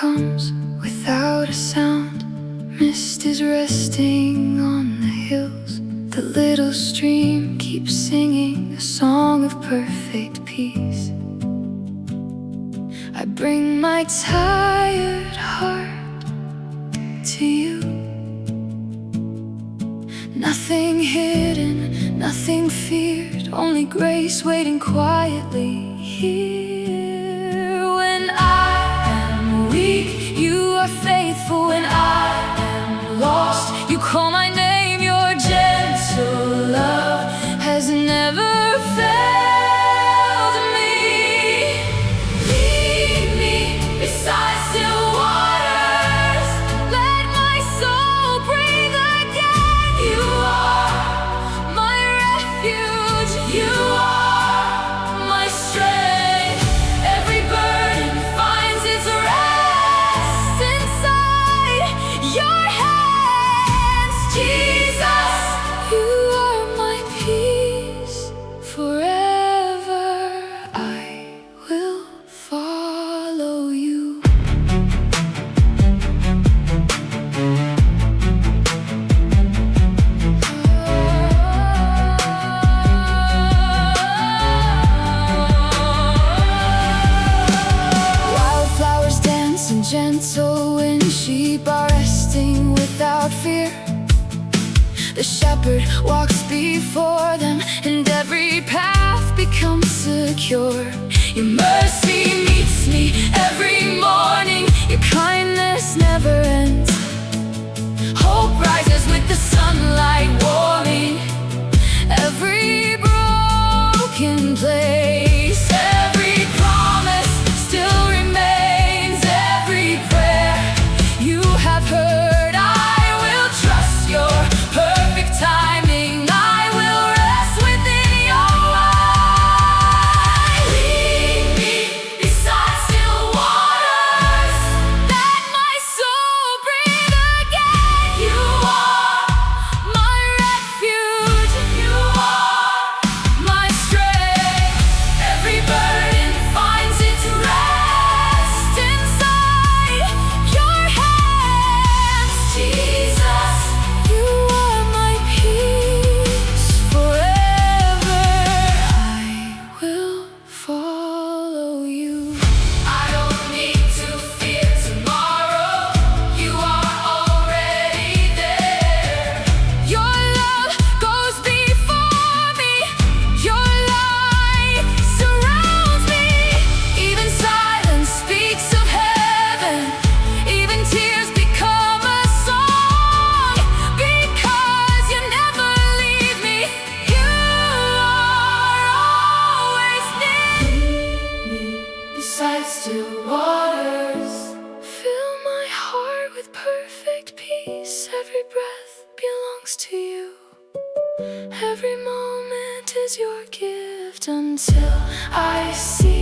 comes without a sound. Mist is resting on the hills. The little stream keeps singing a song of perfect peace. I bring my tired heart to you. Nothing hidden, nothing feared, only grace waiting quietly here. When I am weak, you are faithful. When I am lost, you call my name. Your gentle love has never failed me. Lead me beside still waters. Let my soul breathe again. You are my refuge. You are my strength. Every burden finds its rest inside your hands. Jesus, you are my peace. Forever I will follow you. Wildflowers dance in gentle wind. Sheep are resting without fear. The shepherd walks before them, and every path becomes secure. Your mercy meets me every morning. Your kindness never ends. Hope rises with the sunlight warming every broken place. Every promise still remains. Every prayer you have heard, I will trust your perfect timing. I will rest within your light. Lead me beside still waters. Let my soul breathe again. You are my refuge. You are my strength. Every burden finds its rest inside your hands. Jesus, you are my peace. Forever I will follow you. I don't need to fear tomorrow. You are already there. Your love goes before me. Your light surrounds me. Even silence speaks of heaven. Even tears become a song. Because you never leave me. You are always near. Beside still waters, fill my heart with perfect peace. Every breath belongs to you. Every moment is your gift until I see